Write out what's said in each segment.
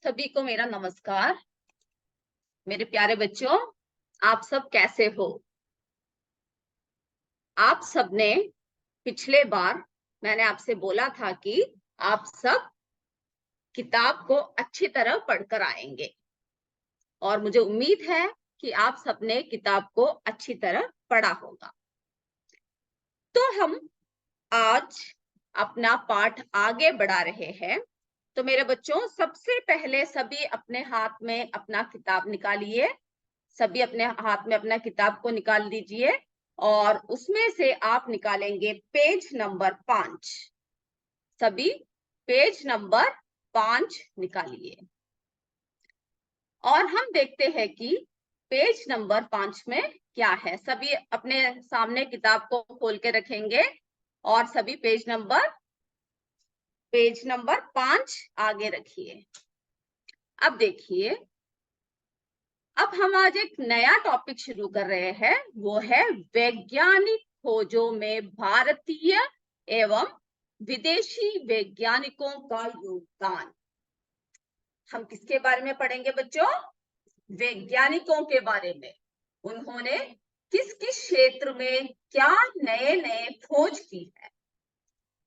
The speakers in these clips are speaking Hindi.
सभी को मेरा नमस्कार। मेरे प्यारे बच्चों, आप सब कैसे हो? आप सबने पिछले बार मैंने आपसे बोला था कि आप सब किताब को अच्छी तरह पढ़कर आएंगे और मुझे उम्मीद है कि आप सबने किताब को अच्छी तरह पढ़ा होगा। तो हम आज अपना पाठ आगे बढ़ा रहे हैं। तो मेरे बच्चों, सबसे पहले सभी अपने हाथ में अपना किताब निकालिए। सभी अपने हाथ में अपना किताब को निकाल दीजिए और उसमें से आप निकालेंगे पेज नंबर 5। सभी पेज नंबर 5 निकालिए और हम देखते हैं कि पेज नंबर 5 में क्या है। सभी अपने सामने किताब को खोल के रखेंगे और सभी पेज नंबर 5 आगे रखिए। अब देखिए, अब हम आज एक नया टॉपिक शुरू कर रहे हैं, वो है वैज्ञानिक खोजों में भारतीय एवं विदेशी वैज्ञानिकों का योगदान। हम किसके बारे में पढ़ेंगे बच्चों? वैज्ञानिकों के बारे में। उन्होंने किस किस क्षेत्र में क्या नए नए खोज की है।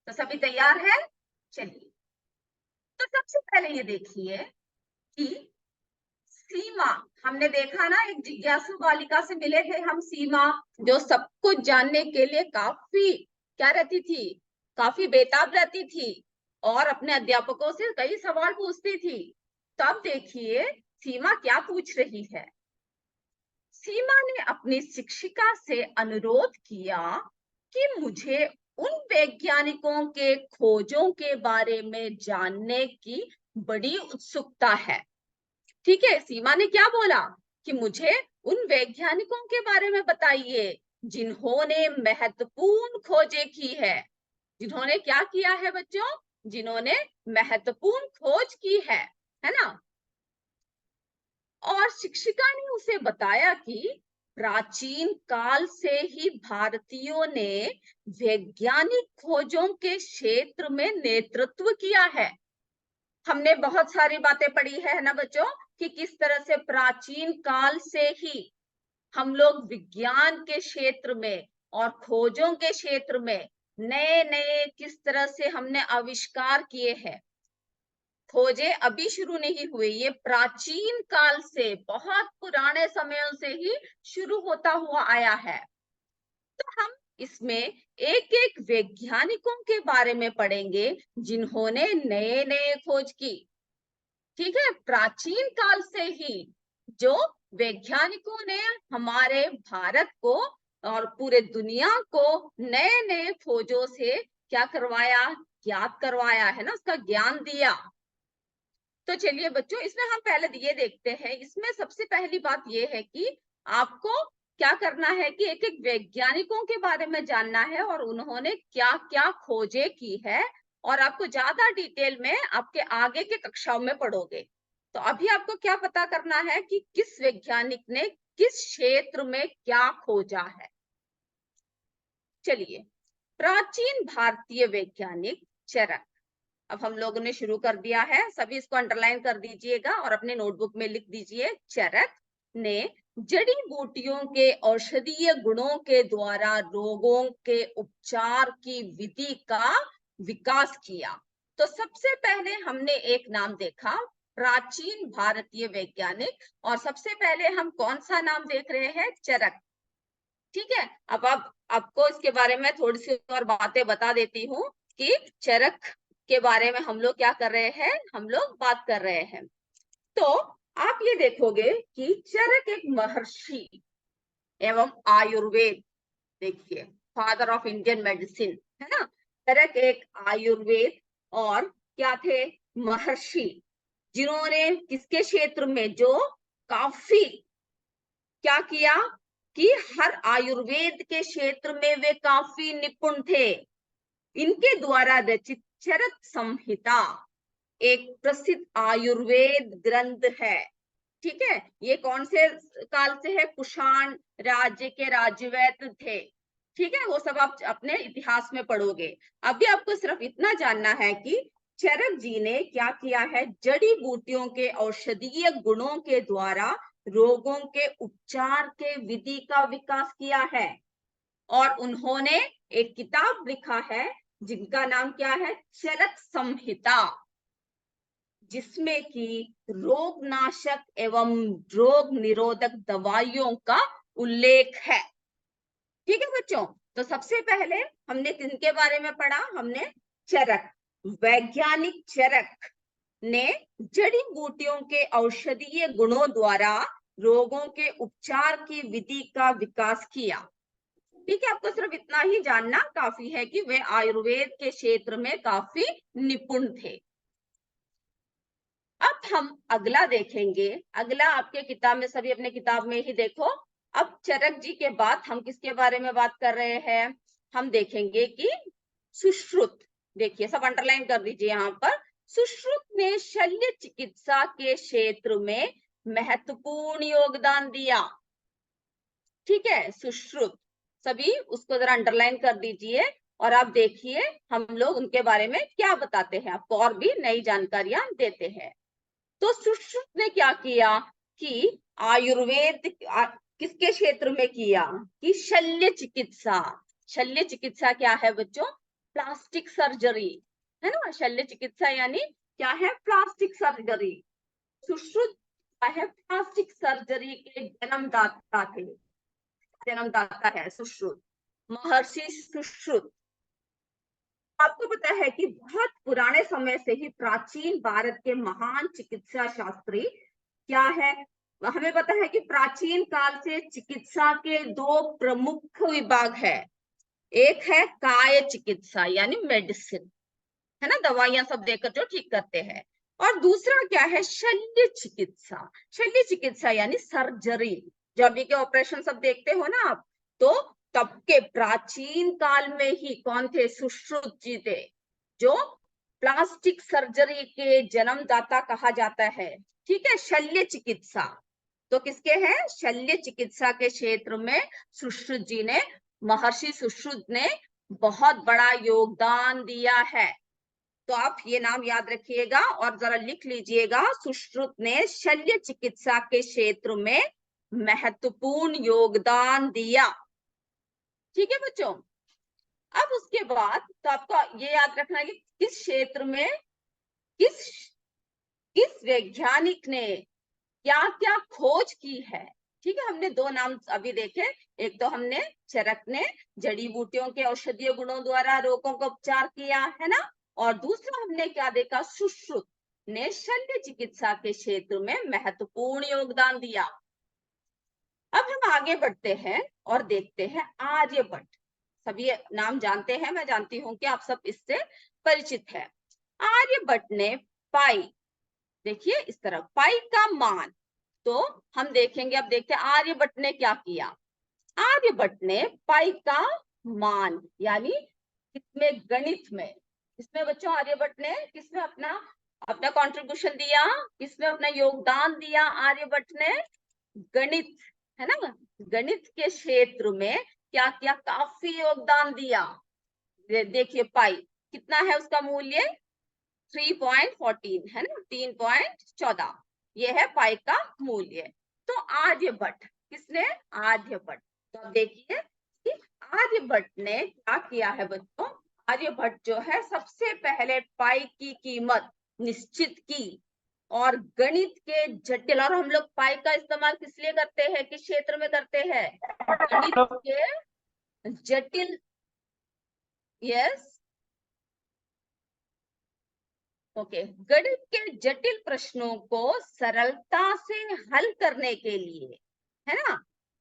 तो सभी तैयार है? चलिए, तो सबसे पहले ये देखिए कि सीमा, हमने देखा ना, एक जिज्ञासु बालिका से मिले थे हम। सीमा जो सब कुछ जानने के लिए काफी क्या रहती थी, काफी बेताब रहती थी और अपने अध्यापकों से कई सवाल पूछती थी। तब देखिए सीमा क्या पूछ रही है। सीमा ने अपनी शिक्षिका से अनुरोध किया कि मुझे उन वैज्ञानिकों के खोजों के बारे में जानने की बड़ी उत्सुकता है। ठीक है, सीमा ने क्या बोला कि मुझे उन वैज्ञानिकों के बारे में बताइए जिन्होंने महत्वपूर्ण खोजें की है। जिन्होंने क्या किया है बच्चों? जिन्होंने महत्वपूर्ण खोज की है ना। और शिक्षिका ने उसे बताया कि प्राचीन काल से ही भारतीयों ने वैज्ञानिक खोजों के क्षेत्र में नेतृत्व किया है। हमने बहुत सारी बातें पढ़ी है ना बच्चों, कि किस तरह से प्राचीन काल से ही हम लोग विज्ञान के क्षेत्र में और खोजों के क्षेत्र में नए नए किस तरह से हमने आविष्कार किए हैं। खोजें अभी शुरू नहीं हुई, ये प्राचीन काल से, बहुत पुराने समयों से ही शुरू होता हुआ आया है। तो हम इसमें एक एक वैज्ञानिकों के बारे में पढ़ेंगे जिन्होंने नए नए खोज की। ठीक है, प्राचीन काल से ही जो वैज्ञानिकों ने हमारे भारत को और पूरे दुनिया को नए नए खोजों से क्या करवाया, ज्ञात करवाया है ना, उसका ज्ञान दिया। तो चलिए बच्चों, इसमें हम पहले ये देखते हैं। इसमें सबसे पहली बात ये है कि आपको क्या करना है कि एक एक वैज्ञानिकों के बारे में जानना है और उन्होंने क्या क्या खोजें की है, और आपको ज्यादा डिटेल में आपके आगे के कक्षाओं में पढ़ोगे। तो अभी आपको क्या पता करना है कि किस वैज्ञानिक ने किस क्षेत्र में क्या खोजा है। चलिए, प्राचीन भारतीय वैज्ञानिक चरक। अब हम लोगों ने शुरू कर दिया है, सभी इसको अंडरलाइन कर दीजिएगा और अपने नोटबुक में लिख दीजिए। चरक ने जड़ी बूटियों के औषधीय गुणों के द्वारा रोगों के उपचार की विधि का विकास किया। तो सबसे पहले हमने एक नाम देखा, प्राचीन भारतीय वैज्ञानिक, और सबसे पहले हम कौन सा नाम देख रहे हैं? चरक। ठीक है, अब आपको इसके बारे में थोड़ी सी और बातें बता देती हूँ कि चरक के बारे में हम लोग क्या कर रहे हैं, हम लोग बात कर रहे हैं। तो आप ये देखोगे कि चरक एक महर्षि एवं आयुर्वेद, देखिए फादर ऑफ इंडियन मेडिसिन है ना। चरक एक आयुर्वेद और क्या थे? महर्षि, जिन्होंने किसके क्षेत्र में, जो काफी क्या किया कि हर आयुर्वेद के क्षेत्र में वे काफी निपुण थे। इनके द्वारा रचित चरक संहिता एक प्रसिद्ध आयुर्वेद ग्रंथ है। ठीक है, ये कौन से काल से है? कुषाण राज्य के राज्यवैद्य थे। ठीक है, वो सब आप अपने इतिहास में पढ़ोगे। अभी आपको सिर्फ इतना जानना है कि चरक जी ने क्या किया है, जड़ी बूटियों के औषधीय गुणों के द्वारा रोगों के उपचार के विधि का विकास किया है। और उन्होंने एक किताब लिखा है जिनका नाम क्या है, चरक संहिता, जिसमें कि रोगनाशक एवं रोग निरोधक दवाइयों का उल्लेख है। ठीक है बच्चों, तो सबसे पहले हमने किनके बारे में पढ़ा, हमने चरक, वैज्ञानिक चरक ने जड़ी बूटियों के औषधीय गुणों द्वारा रोगों के उपचार की विधि का विकास किया। ठीक है, आपको सिर्फ इतना ही जानना काफी है कि वे आयुर्वेद के क्षेत्र में काफी निपुण थे। अब हम अगला देखेंगे, अगला आपके किताब में, सभी अपने किताब में ही देखो। अब चरक जी के बाद हम किसके बारे में बात कर रहे हैं, हम देखेंगे कि सुश्रुत। देखिए, सब अंडरलाइन कर दीजिए यहाँ पर। सुश्रुत ने शल्य चिकित्सा के क्षेत्र में महत्वपूर्ण योगदान दिया। ठीक है, सुश्रुत, सभी उसको जरा अंडरलाइन कर दीजिए। और आप देखिए हम लोग उनके बारे में क्या बताते हैं, आपको और भी नई जानकारियां देते हैं। तो सुश्रुत ने क्या किया कि आयुर्वेद किसके क्षेत्र में किया, कि शल्य चिकित्सा। शल्य चिकित्सा क्या है बच्चों, प्लास्टिक सर्जरी, है ना। शल्य चिकित्सा यानी क्या है, प्लास्टिक सर्जरी। सुश्रुत है प्लास्टिक सर्जरी के जन्मदाता थे, जन्मदाता है सुश्रुत, महर्षि सुश्रुत। आपको पता है कि बहुत पुराने समय से ही प्राचीन भारत के महान चिकित्सा शास्त्री क्या है, हमें पता है कि प्राचीन काल से चिकित्सा के दो प्रमुख विभाग है। एक है काय चिकित्सा यानी मेडिसिन, है ना, दवाइयां सब देकर जो ठीक करते हैं। और दूसरा क्या है, शल्य चिकित्सा। शल्य चिकित्सा यानी सर्जरी, जो अभी के ऑपरेशन सब देखते हो ना आप, तो तब के प्राचीन काल में ही कौन थे, सुश्रुत जी थे, जो प्लास्टिक सर्जरी के जन्मदाता कहा जाता है। ठीक है, शल्य चिकित्सा तो किसके हैं, शल्य चिकित्सा के क्षेत्र में सुश्रुत जी ने, महर्षि सुश्रुत ने बहुत बड़ा योगदान दिया है। तो आप ये नाम याद रखिएगा और जरा लिख लीजिएगा, सुश्रुत ने शल्य चिकित्सा के क्षेत्र में महत्वपूर्ण योगदान दिया। ठीक है बच्चों, अब उसके बाद तो आपको ये याद रखना है कि किस क्षेत्र में, किस किस वैज्ञानिक ने क्या क्या खोज की है। ठीक है, हमने दो नाम अभी देखे, एक तो हमने चरक ने जड़ी बूटियों के औषधीय गुणों द्वारा रोगों का उपचार किया, है ना, और दूसरा हमने क्या देखा, सुश्रुत ने शल्य चिकित्सा के क्षेत्र में महत्वपूर्ण योगदान दिया। अब हम आगे बढ़ते हैं और देखते हैं आर्यभट्ट। सभी नाम जानते हैं, मैं जानती हूं कि आप सब इससे परिचित है। आर्यभट्ट ने पाई, देखिए इस तरह, पाई का मान, तो हम देखेंगे, अब देखते हैं आर्यभट्ट ने क्या किया। आर्यभट्ट ने पाई का मान यानी किसमें, गणित में। किसमें बच्चों, आर्यभट्ट ने किसमें अपना अपना कंट्रीब्यूशन दिया, किसमें अपना योगदान दिया आर्यभट्ट ने, गणित, है ना, गणित के क्षेत्र में क्या किया, काफी योगदान दिया। देखिए पाई कितना है, उसका मूल्य 3.14 है ना, 3.14, ये है पाई का मूल्य। तो आर्यभट्ट, किसने, आर्यभट्ट। तो अब देखिए कि आर्यभट्ट ने क्या किया है बच्चों, आर्यभट्ट जो है सबसे पहले पाई की कीमत निश्चित की, और गणित के जटिल, और हम लोग पाई का इस्तेमाल किस लिए करते हैं, किस क्षेत्र में करते हैं, गणित के जटिल, यस ओके, गणित के जटिल प्रश्नों को सरलता से हल करने के लिए, है ना,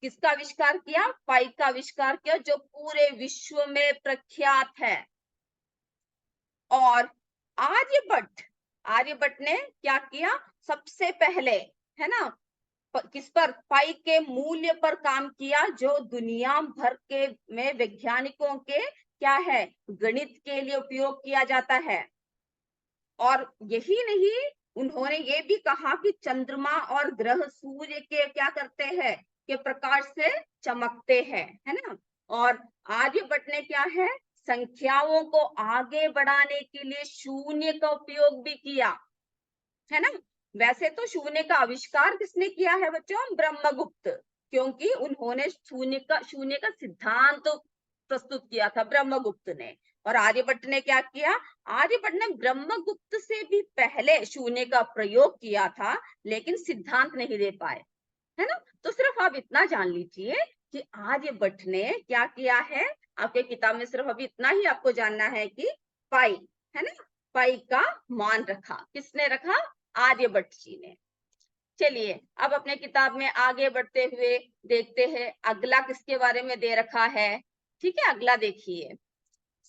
किसका आविष्कार किया, पाई का आविष्कार किया, जो पूरे विश्व में प्रख्यात है। और आर्यभट्ट, आर्यभट्ट ने क्या किया, सबसे पहले, है ना, किस पर, पाई के मूल्य पर काम किया, जो दुनिया भर के में वैज्ञानिकों के क्या है, गणित के लिए उपयोग किया जाता है। और यही नहीं, उन्होंने ये भी कहा कि चंद्रमा और ग्रह सूर्य के क्या करते हैं, के प्रकाश से चमकते हैं, है ना। और आर्यभट्ट ने क्या है, संख्याओं को आगे बढ़ाने के लिए शून्य का उपयोग भी किया, है ना। वैसे तो शून्य का आविष्कार किसने किया है बच्चों? ब्रह्मगुप्त, क्योंकि उन्होंने शून्य का सिद्धांत तो प्रस्तुत किया था ब्रह्मगुप्त ने। और आर्यभट्ट ने क्या किया? आर्यभट्ट ने ब्रह्मगुप्त से भी पहले शून्य का प्रयोग किया था, लेकिन सिद्धांत नहीं दे पाए, है ना। तो सिर्फ आप इतना जान लीजिए कि आर्यभट्ट ने क्या किया है। आपके किताब में सिर्फ अभी इतना ही आपको जानना है कि पाई, है ना, पाई का मान रखा। किसने रखा? आर्यभट्ट जी ने। चलिए अब अपने किताब में आगे बढ़ते हुए देखते हैं अगला किसके बारे में दे रखा है। ठीक है, अगला देखिए,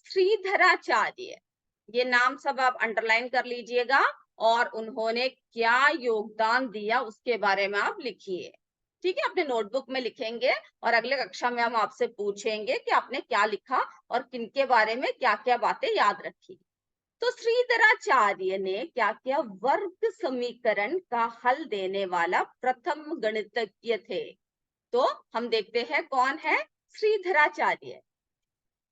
श्रीधराचार्य। ये नाम सब आप अंडरलाइन कर लीजिएगा और उन्होंने क्या योगदान दिया उसके बारे में आप लिखिए। ठीक है, अपने नोटबुक में लिखेंगे और अगले कक्षा में हम आपसे पूछेंगे कि आपने क्या लिखा और किनके बारे में क्या क्या बातें याद रखी। तो श्रीधराचार्य ने क्या किया? वर्ग समीकरण का हल देने वाला प्रथम गणितज्ञ थे। तो हम देखते हैं कौन है श्रीधराचार्य।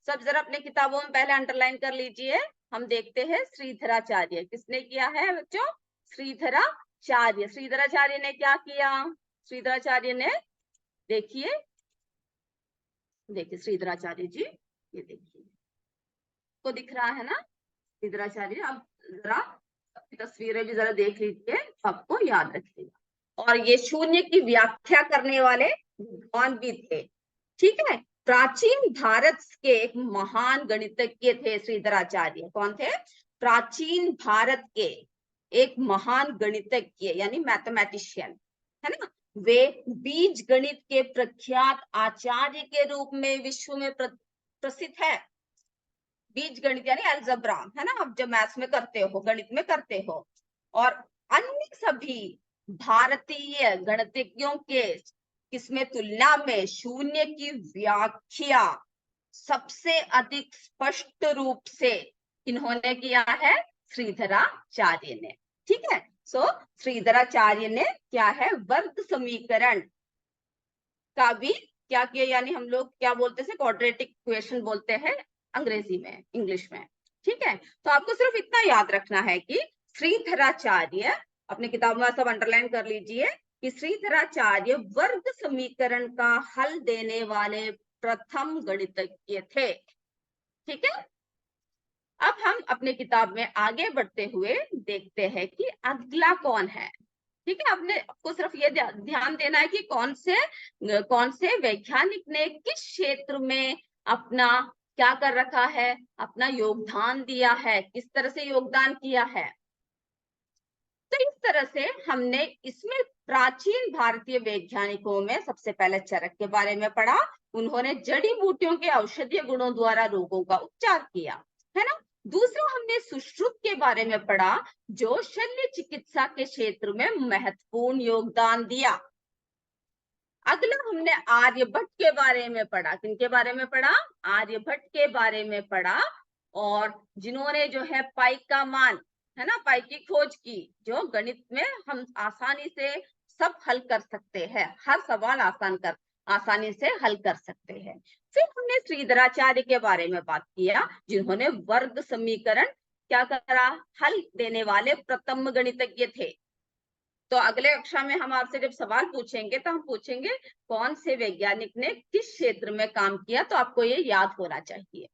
सब जरा अपने किताबों में पहले अंडरलाइन कर लीजिए। हम देखते हैं श्रीधराचार्य किसने किया है बच्चों? श्रीधराचार्य। श्रीधराचार्य ने क्या किया? श्रीधराचार्य ने, देखिए देखिए श्रीधराचार्य जी, ये देखिए को दिख रहा है ना श्रीधराचार्य। आप जरा तस्वीरें भी जरा देख लीजिए, आपको याद रखिएगा। और ये शून्य की व्याख्या करने वाले विद्वान भी थे। ठीक है, प्राचीन भारत के एक महान गणितज्ञ थे श्रीधराचार्य। कौन थे? प्राचीन भारत के एक महान गणितज्ञ यानी मैथमेटिशियन, है ना। वे बीज गणित के प्रख्यात आचार्य के रूप में विश्व में प्रसिद्ध है। बीज गणित यानी अलजबरा, है ना, आप जब मैथ्स में करते हो, गणित में करते हो। और अन्य सभी भारतीय गणितज्ञों के इसमें तुलना में शून्य की व्याख्या सबसे अधिक स्पष्ट रूप से इन्होंने किया है? श्रीधराचार्य ने। ठीक है, सो श्रीधराचार्य ने क्या है? वर्ग समीकरण का भी क्या किया, यानी हम लोग क्या बोलते हैं, क्वाड्रेटिक इक्वेशन बोलते हैं अंग्रेजी में, इंग्लिश में। ठीक है, तो आपको सिर्फ इतना याद रखना है कि श्रीधराचार्य, अपने किताब में सब अंडरलाइन कर लीजिए कि श्रीधराचार्य वर्ग समीकरण का हल देने वाले प्रथम गणितज्ञ थे। ठीक है, अब हम अपने किताब में आगे बढ़ते हुए देखते हैं कि अगला कौन है। ठीक है, आपको सिर्फ ये ध्यान देना है कि कौन से वैज्ञानिक ने किस क्षेत्र में अपना क्या कर रखा है, अपना योगदान दिया है, किस तरह से योगदान किया है। तो इस तरह से हमने इसमें प्राचीन भारतीय वैज्ञानिकों में सबसे पहले चरक के बारे में पढ़ा। उन्होंने जड़ी बूटियों के औषधीय गुणों द्वारा रोगों का उपचार किया, है ना। दूसरा हमने सुश्रुत के बारे में पढ़ा, जो शल्य चिकित्सा के क्षेत्र में महत्वपूर्ण योगदान दिया। अगला हमने आर्यभट्ट के बारे में पढ़ा। किनके बारे में पढ़ा? आर्यभट्ट के बारे में पढ़ा, और जिन्होंने जो है पाई का मान, है ना, पाई की खोज की, जो गणित में हम आसानी से सब हल कर सकते हैं, हर सवाल आसानी से हल कर सकते हैं। फिर हमने श्रीधराचार्य के बारे में बात किया, जिन्होंने वर्ग समीकरण क्या करा? हल देने वाले प्रथम गणितज्ञ थे। तो अगले कक्षा में हम आपसे जब सवाल पूछेंगे तो हम पूछेंगे कौन से वैज्ञानिक ने किस क्षेत्र में काम किया, तो आपको ये याद होना चाहिए।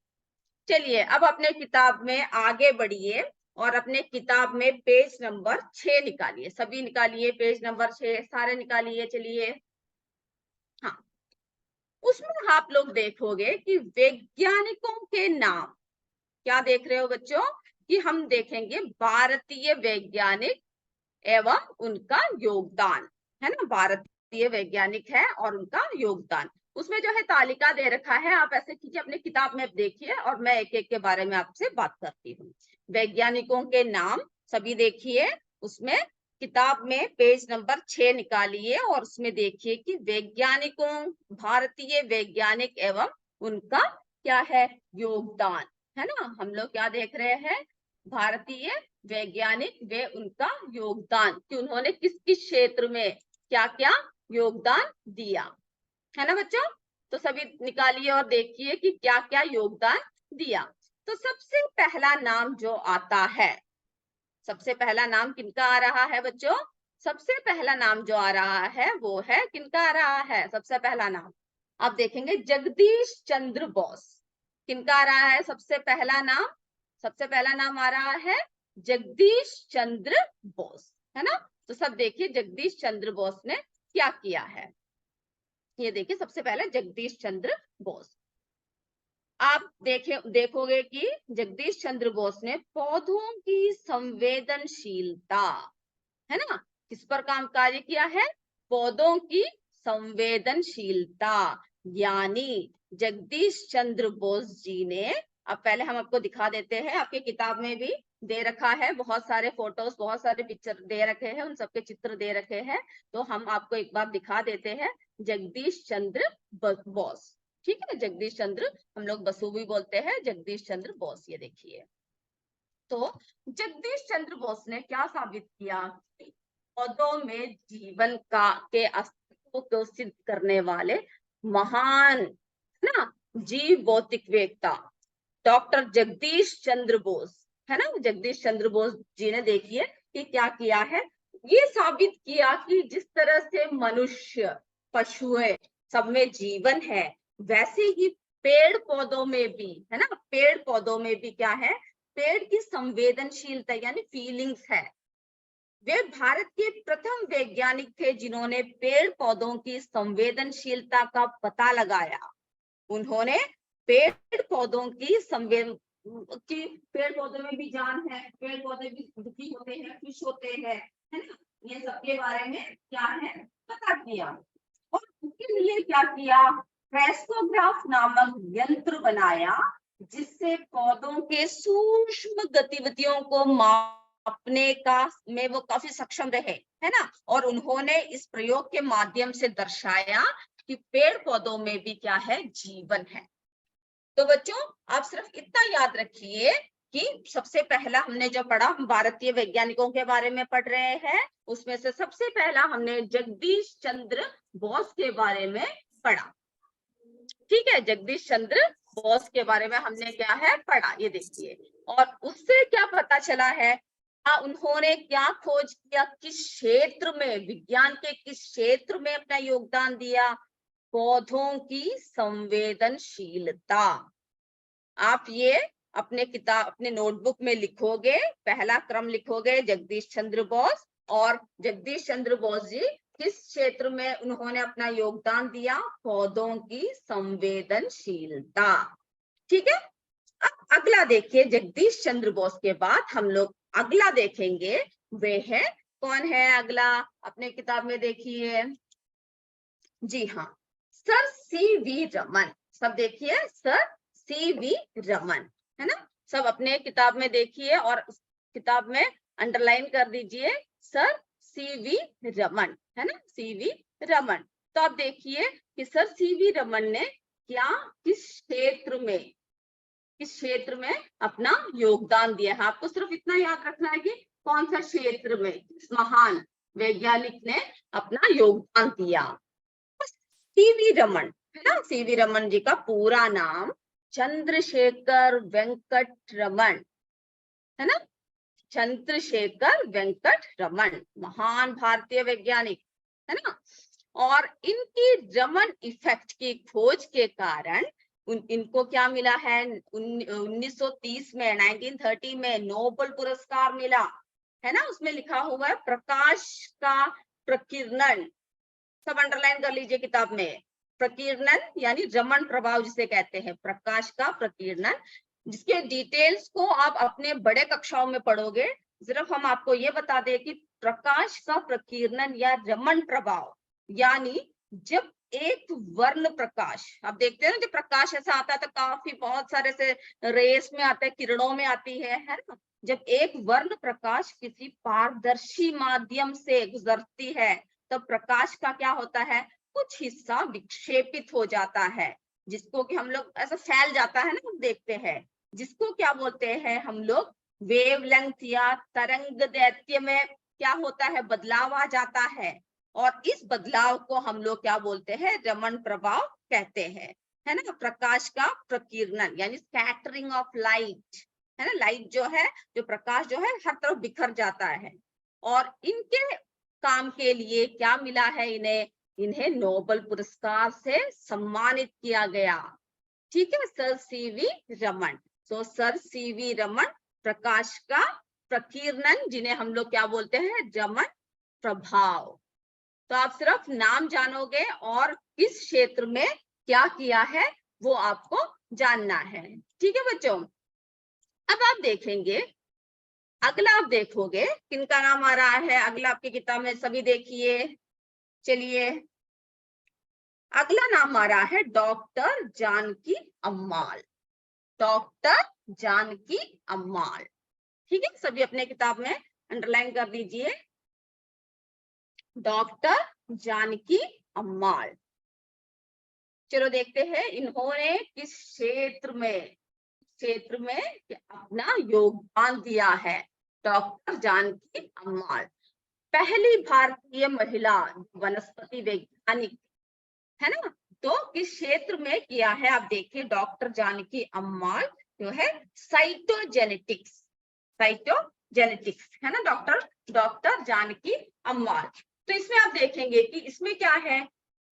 चलिए अब अपने किताब में आगे बढ़िए और अपने किताब में पेज नंबर 6 निकालिए। सभी निकालिए, पेज नंबर 6 सारे निकालिए। चलिए, हाँ, उसमें आप लोग देखोगे कि वैज्ञानिकों के नाम क्या देख रहे हो बच्चों? कि हम देखेंगे भारतीय वैज्ञानिक एवं उनका योगदान, है ना। भारतीय वैज्ञानिक है और उनका योगदान, उसमें जो है तालिका दे रखा है। आप ऐसे कीजिए, अपने किताब में देखिए और मैं एक एक के बारे में आपसे बात करती हूँ। वैज्ञानिकों के नाम सभी देखिए, उसमें किताब में पेज नंबर 6 निकालिए और उसमें देखिए कि वैज्ञानिकों, भारतीय वैज्ञानिक एवं उनका क्या है? योगदान, है ना। हम लोग क्या देख रहे हैं? भारतीय वैज्ञानिक वे उनका योगदान, कि उन्होंने किस किस क्षेत्र में क्या क्या योगदान दिया, है ना बच्चों। तो सभी निकालिए और देखिए कि क्या क्या योगदान दिया। तो सबसे पहला नाम जो आता है, सबसे पहला नाम किनका आ रहा है बच्चों? सबसे पहला नाम जो आ रहा है वो है, किनका आ रहा है सबसे पहला नाम? आप देखेंगे जगदीश चंद्र बोस। किनका आ रहा है सबसे पहला नाम? सबसे पहला नाम आ रहा है जगदीश चंद्र बोस, है ना। तो सब देखिए जगदीश चंद्र बोस ने क्या किया है। ये देखिए सबसे पहले जगदीश चंद्र बोस। आप देखोगे कि जगदीश चंद्र बोस ने पौधों की संवेदनशीलता, है ना, किस पर काम कार्य किया है? पौधों की संवेदनशीलता। यानी जगदीश चंद्र बोस जी ने, अब पहले हम आपको दिखा देते हैं, आपके किताब में भी दे रखा है, बहुत सारे फोटोज, बहुत सारे पिक्चर दे रखे हैं, उन सबके चित्र दे रखे हैं। तो हम आपको एक बार दिखा देते हैं जगदीश चंद्र बोस। ठीक है, जगदीश चंद्र, हम लोग बसु भी बोलते हैं, जगदीश चंद्र बोस। ये देखिए, तो जगदीश चंद्र बोस ने क्या साबित किया? पौधों में जीवन के अस्तित्व को सिद्ध करने वाले महान, है ना, जीव भौतिकवेत्ता डॉक्टर जगदीश चंद्र बोस, है ना, जगदीश चंद्र बोस जी ने देखिए कि क्या किया है, ये साबित किया कि जिस तरह से मनुष्य, पशुएं, सब में जीवन है, वैसे ही पेड़ पौधों में भी, है ना, पेड़ पौधों में भी क्या है? पेड़ की संवेदनशीलता यानी फीलिंग्स है। वे भारत के प्रथम वैज्ञानिक थे जिन्होंने पेड़ पौधों की संवेदनशीलता का पता लगाया। उन्होंने पेड़ पौधों की पेड़ पौधों में भी जान है, पेड़ पौधे भी दुखी होते हैं, खुश होते हैं, है ना, ये सबके बारे में क्या है, पता किया। और उसके लिए क्या किया? क्रेस्कोग्राफ नामक यंत्र बनाया, जिससे पौधों के सूक्ष्म गतिविधियों को मापने का में वो काफी सक्षम रहे, है ना। और उन्होंने इस प्रयोग के माध्यम से दर्शाया कि पेड़ पौधों में भी क्या है, जीवन है। तो बच्चों, आप सिर्फ इतना याद रखिए कि सबसे पहला हमने जो पढ़ा, हम भारतीय वैज्ञानिकों के बारे में पढ़ रहे हैं, उसमें से सबसे पहला हमने जगदीश चंद्र बोस के बारे में पढ़ा। ठीक है, जगदीश चंद्र बोस के बारे में हमने क्या है, पढ़ा। ये देखिए, और उससे क्या पता चला है, उन्होंने क्या खोज किया, किस क्षेत्र में, विज्ञान के किस क्षेत्र में अपना योगदान दिया? पौधों की संवेदनशीलता। आप ये अपने किताब, अपने नोटबुक में लिखोगे, पहला क्रम लिखोगे जगदीश चंद्र बोस, और जगदीश चंद्र बोस जी किस क्षेत्र में उन्होंने अपना योगदान दिया? पौधों की संवेदनशीलता। ठीक है, अब अगला देखिए, जगदीश चंद्र बोस के बाद हम लोग अगला देखेंगे, वे है, कौन है अगला? अपने किताब में देखिए, जी हाँ, सर सीवी रमन। सब देखिए, सर सीवी रमन, है ना, सब अपने किताब में देखिए और उस किताब में अंडरलाइन कर दीजिए, सर सीवी रमन, है ना, सीवी रमन। तो आप देखिए कि सर सीवी रमन ने क्या, किस क्षेत्र में अपना योगदान दिया है। आपको सिर्फ इतना याद रखना है कि कौन सा क्षेत्र में इस महान वैज्ञानिक ने अपना योगदान दिया। सीवी रमन, है ना, सीवी रमन जी का पूरा नाम चंद्रशेखर वेंकट रमन, है ना, चंद्रशेखर वेंकट रमन, महान भारतीय वैज्ञानिक, है ना। और इनकी रमन इफेक्ट की खोज के कारण इनको क्या मिला है? 1930 में, 1930 में नोबेल पुरस्कार मिला, है ना। उसमें लिखा हुआ है प्रकाश का प्रकीर्णन, सब अंडरलाइन कर लीजिए किताब में। प्रकीर्णन यानी रमन प्रभाव जिसे कहते हैं, प्रकाश का प्रकीर्णन, जिसके डिटेल्स को आप अपने बड़े कक्षाओं में पढ़ोगे। सिर्फ हम आपको ये बता दें कि प्रकाश का प्रकीर्णन या रमन प्रभाव यानी जब एक वर्ण प्रकाश, आप देखते हैं ना, जब प्रकाश ऐसा आता है तो काफी बहुत सारे से रेस में आता है, किरणों में आती है ना। जब एक वर्ण प्रकाश किसी पारदर्शी माध्यम से गुजरती है, तब प्रकाश का क्या होता है, कुछ हिस्सा विक्षेपित हो जाता है, जिसको कि हम लोग ऐसा फैल जाता है ना, हम देखते हैं, जिसको क्या बोलते हैं हम लोग, वेवलेंथ या तरंग दैर्ध्य में क्या होता है, बदलाव आ जाता है। और इस बदलाव को हम लोग क्या बोलते हैं, रमन प्रभाव कहते हैं। है ना, प्रकाश का प्रकीर्णन यानी स्कैटरिंग ऑफ लाइट, है ना, लाइट जो है, जो प्रकाश जो है हर तरफ बिखर जाता है। और इनके काम के लिए क्या मिला है इन्हें, इन्हें नोबेल पुरस्कार से सम्मानित किया गया। ठीक है, सर सीवी रमन। तो सर सीवी रमन प्रकाश का प्रकीर्णन, जिन्हें हम लोग क्या बोलते हैं, रमन प्रभाव। तो आप सिर्फ नाम जानोगे और किस क्षेत्र में क्या किया है वो आपको जानना है। ठीक है बच्चों, अब आप देखेंगे, अगला आप देखोगे किनका नाम आ रहा है, अगला आपकी किताब में सभी देखिए। चलिए, अगला नाम आ रहा है डॉक्टर जानकी अम्माल। डॉक्टर जानकी अम्माल। ठीक है, सभी अपने किताब में अंडरलाइन कर दीजिए, डॉक्टर जानकी अम्माल। चलो देखते हैं इन्होंने किस क्षेत्र में अपना योगदान दिया है। डॉक्टर जानकी अम्माल पहली भारतीय महिला वनस्पति वैज्ञानिक, है ना। तो किस क्षेत्र में किया है आप देखिए, डॉक्टर जानकी अम्माल जो है साइटोजेनेटिक्स, साइटोजेनेटिक्स, है ना, डॉक्टर जानकी अम्माल। तो इसमें आप देखेंगे कि इसमें क्या है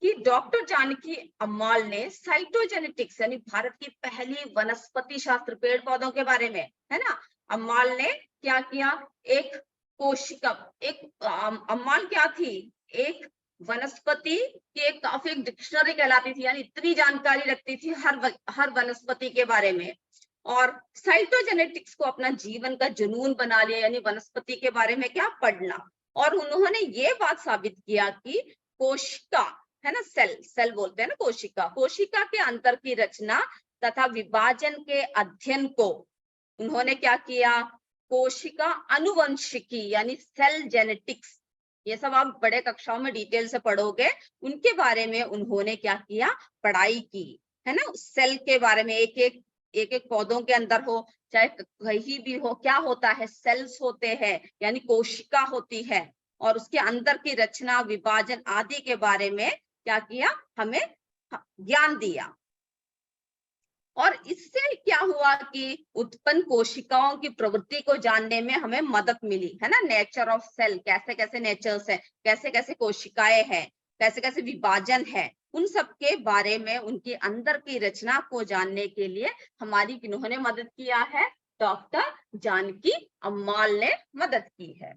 कि डॉक्टर जानकी अम्माल ने साइटोजेनेटिक्स यानी भारत की पहली वनस्पति शास्त्र, पेड़ पौधों के बारे में, है ना, अम्माल ने क्या किया, एक कोशिका, एक अम्माल क्या थी, एक वनस्पति की एक काफी डिक्शनरी कहलाती थी, यानी इतनी जानकारी रखती थी हर वनस्पति के बारे में। और साइटोजेनेटिक्स को अपना जीवन का जुनून बना लिया, यानी वनस्पति के बारे में क्या पढ़ना। और उन्होंने ये बात साबित किया कि कोशिका, है ना, सेल बोलते हैं ना, कोशिका के अंतर की रचना तथा विभाजन के अध्ययन को उन्होंने क्या किया, कोशिका अनुवंशिकी यानी सेल जेनेटिक्स, ये सब आप बड़े कक्षाओं में डिटेल से पढ़ोगे, उनके बारे में उन्होंने क्या किया, पढ़ाई की, है ना। सेल के बारे में एक पौधों के अंदर हो चाहे कहीं भी हो, क्या होता है, सेल्स होते हैं यानी कोशिका होती है, और उसके अंदर की रचना, विभाजन आदि के बारे में क्या किया, हमें ज्ञान दिया। और इससे क्या हुआ कि उत्पन्न कोशिकाओं की प्रवृत्ति को जानने में हमें मदद मिली, है ना, नेचर ऑफ सेल, कैसे कैसे नेचर्स है, कैसे कैसे कोशिकाएं हैं, कैसे कैसे विभाजन है, उन सब के बारे में, उनके अंदर की रचना को जानने के लिए हमारी किन्होंने मदद किया है, डॉक्टर जानकी अम्माल ने मदद की है।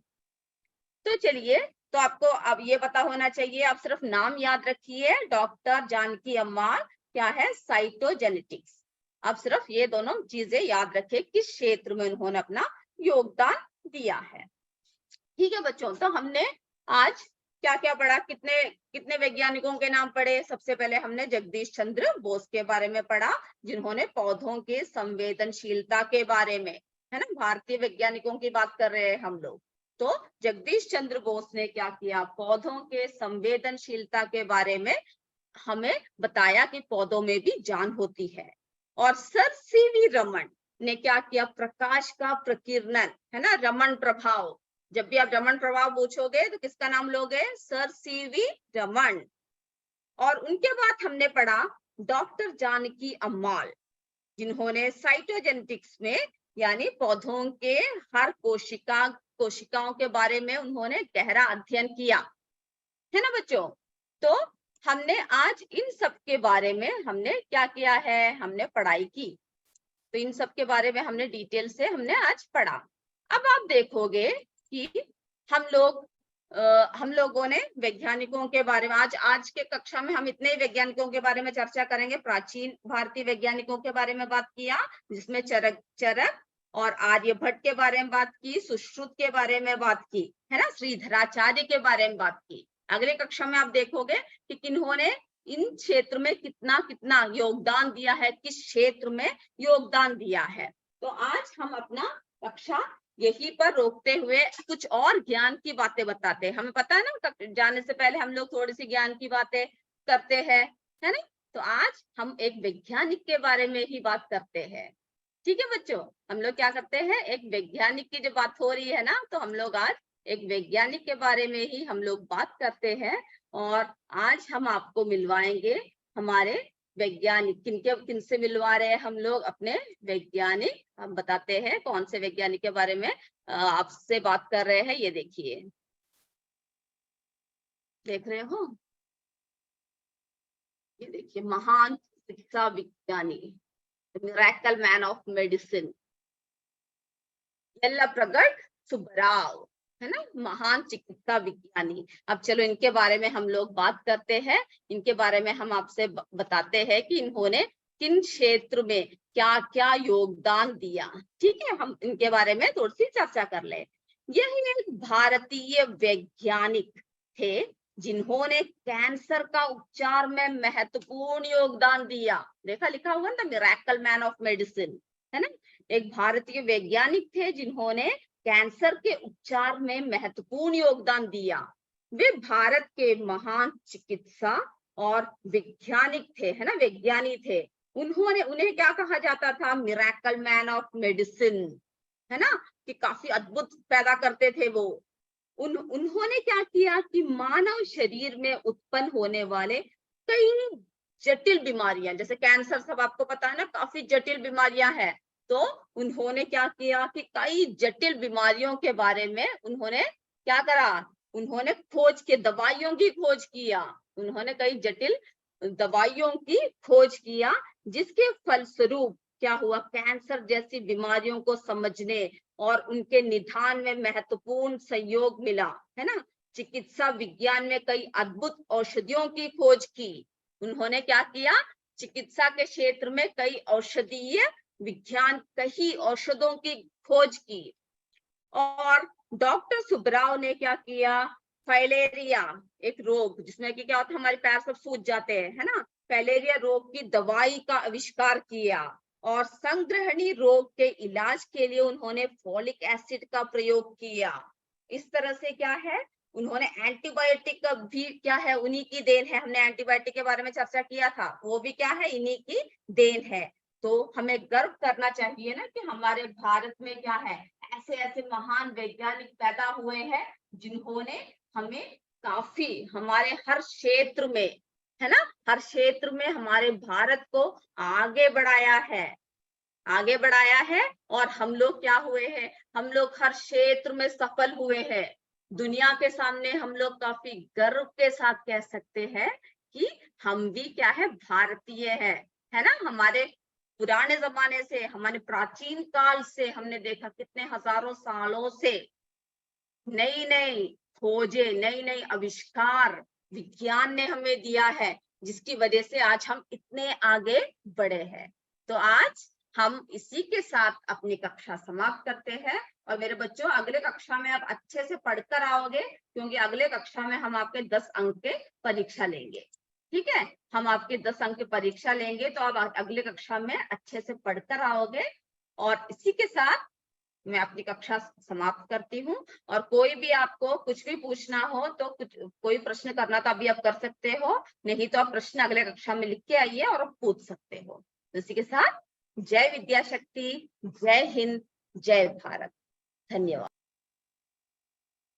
तो चलिए, तो आपको अब ये पता होना चाहिए, आप सिर्फ नाम याद रखिए, डॉक्टर जानकी अम्माल क्या है, साइटोजेनेटिक्स। आप सिर्फ ये दोनों चीजें याद रखें, किस क्षेत्र में उन्होंने अपना योगदान दिया है। ठीक है बच्चों, तो हमने आज क्या क्या पढ़ा, कितने कितने वैज्ञानिकों के नाम पढ़े। सबसे पहले हमने जगदीश चंद्र बोस के बारे में पढ़ा, जिन्होंने पौधों के संवेदनशीलता के बारे में, है ना, भारतीय वैज्ञानिकों की बात कर रहे हैं हम लोग। तो जगदीश चंद्र बोस ने क्या किया, पौधों के संवेदनशीलता के बारे में हमें बताया कि पौधों में भी जान होती है। और सर सीवी रमन ने क्या किया, प्रकाश का प्रकीर्णन, है ना, रमन प्रभाव। जब भी आप रमन प्रभाव पूछोगे तो किसका नाम लोगे, सर सीवी रमन। और उनके बाद हमने पढ़ा डॉक्टर जानकी अम्माल, जिन्होंने साइटोजेनेटिक्स में यानी पौधों के हर कोशिकाओं के बारे में उन्होंने गहरा अध्ययन किया, है ना बच्चों। तो हमने आज इन सब के बारे में हमने क्या किया है, हमने पढ़ाई की। तो इन सब के बारे में हमने डिटेल से हमने आज पढ़ा। अब आप देखोगे कि हम लोगों ने वैज्ञानिकों के बारे में आज के कक्षा में हम इतने वैज्ञानिकों के बारे में चर्चा करेंगे। प्राचीन भारतीय वैज्ञानिकों के बारे में बात किया, जिसमें चरक और आर्यभट्ट के बारे में बात की, सुश्रुत के बारे में बात की, है ना, श्रीधराचार्य के बारे में बात की। अगले कक्षा में आप देखोगे कि किन्होंने इन क्षेत्र में कितना कितना योगदान दिया है, किस क्षेत्र में योगदान दिया है। तो आज हम अपना कक्षा यहीं पर रोकते हुए कुछ और ज्ञान की बातें बताते हैं। हमें पता है ना, जाने से पहले हम लोग थोड़ी सी ज्ञान की बातें करते हैं, है ना। तो आज हम एक वैज्ञानिक के बारे में ही बात करते हैं। ठीक है बच्चों, हम लोग क्या करते हैं, एक वैज्ञानिक की जब बात हो रही है ना, तो हम लोग आज एक वैज्ञानिक के बारे में ही हम लोग बात करते हैं। और आज हम आपको मिलवाएंगे हमारे वैज्ञानिक किनसे मिलवा रहे हैं हम लोग? अपने वैज्ञानिक। हम बताते हैं कौन से वैज्ञानिक के बारे में आपसे बात कर रहे हैं। ये देखिए, देख रहे हो? ये देखिए, महान चिकित्सा विज्ञानी, miracle man of medicine, Yellapragada Subbarao, है ना, महान चिकित्सा विज्ञानी। अब चलो इनके बारे में हम लोग बात करते हैं। इनके बारे में हम आपसे बताते हैं कि इन्होंने किन क्षेत्र में क्या क्या योगदान दिया। ठीक है, हम इनके बारे में थोड़ी सी चर्चा कर ले। यह एक भारतीय वैज्ञानिक थे जिन्होंने कैंसर का उपचार में महत्वपूर्ण योगदान दिया। देखा, लिखा हुआ ना, मिरेकल मैन ऑफ मेडिसिन, है ना। एक भारतीय वैज्ञानिक थे जिन्होंने कैंसर के उपचार में महत्वपूर्ण योगदान दिया। वे भारत के महान चिकित्सा और वैज्ञानिक थे, है ना, वैज्ञानिक थे। उन्हें क्या कहा जाता था? मिरेकल मैन ऑफ मेडिसिन, है ना, कि काफी अद्भुत पैदा करते थे वो। उन्होंने क्या किया कि मानव शरीर में उत्पन्न होने वाले कई जटिल बीमारियां, जैसे कैंसर, सब आपको पता है ना, काफी जटिल बीमारियां हैं। तो उन्होंने क्या किया कि कई जटिल बीमारियों के बारे में उन्होंने क्या करा? उन्होंने खोज के दवाइयों की खोज किया। उन्होंने कई जटिल दवाइयों की खोज किया, जिसके फलस्वरूप क्या हुआ? कैंसर जैसी बीमारियों को समझने और उनके निदान में महत्वपूर्ण सहयोग मिला, है ना। चिकित्सा विज्ञान में कई अद्भुत औषधियों की खोज की। उन्होंने क्या किया? चिकित्सा के क्षेत्र में कई औषधीय विज्ञान, कई औषधों की खोज की। और डॉक्टर सुब्बाराव ने क्या किया? फाइलेरिया, एक रोग जिसमें कि क्या होता है, हमारे पैर सब सूज जाते हैं, है ना। फाइलेरिया रोग की दवाई का आविष्कार किया। और संग्रहणी रोग के इलाज के लिए उन्होंने फोलिक एसिड का प्रयोग किया। इस तरह से क्या है, उन्होंने एंटीबायोटिक का भी क्या है, उन्हीं की देन है। हमने एंटीबायोटिक के बारे में चर्चा किया था, वो भी क्या है, इन्हीं की देन है। तो हमें गर्व करना चाहिए ना कि हमारे भारत में क्या है, ऐसे ऐसे महान वैज्ञानिक पैदा हुए हैं जिन्होंने हमें काफी, हमारे हर क्षेत्र में, है ना, हर क्षेत्र में हमारे भारत को आगे बढ़ाया है, आगे बढ़ाया है। और हम लोग क्या हुए हैं? हम लोग हर क्षेत्र में सफल हुए हैं। दुनिया के सामने हम लोग काफी गर्व के साथ कह सकते हैं कि हम भी क्या है, भारतीय है ना। हमारे पुराने जमाने से, हमारे प्राचीन काल से हमने देखा, कितने हजारों सालों से नई नई खोजें, नई नई आविष्कार विज्ञान ने हमें दिया है, जिसकी वजह से आज हम इतने आगे बढ़े हैं। तो आज हम इसी के साथ अपनी कक्षा समाप्त करते हैं। और मेरे बच्चों, अगले कक्षा में आप अच्छे से पढ़कर आओगे, क्योंकि अगले कक्षा में हम आपके 10 अंक के परीक्षा लेंगे। ठीक है, हम आपके 10 अंक की परीक्षा लेंगे, तो आप अगले कक्षा में अच्छे से पढ़कर आओगे। और इसी के साथ मैं अपनी कक्षा समाप्त करती हूँ। और कोई भी आपको कुछ भी पूछना हो तो कोई प्रश्न करना तो अभी आप कर सकते हो, नहीं तो आप प्रश्न अगले कक्षा में लिख के आइए और आप पूछ सकते हो। इसी के साथ जय विद्या शक्ति, जय हिंद, जय भारत। धन्यवाद।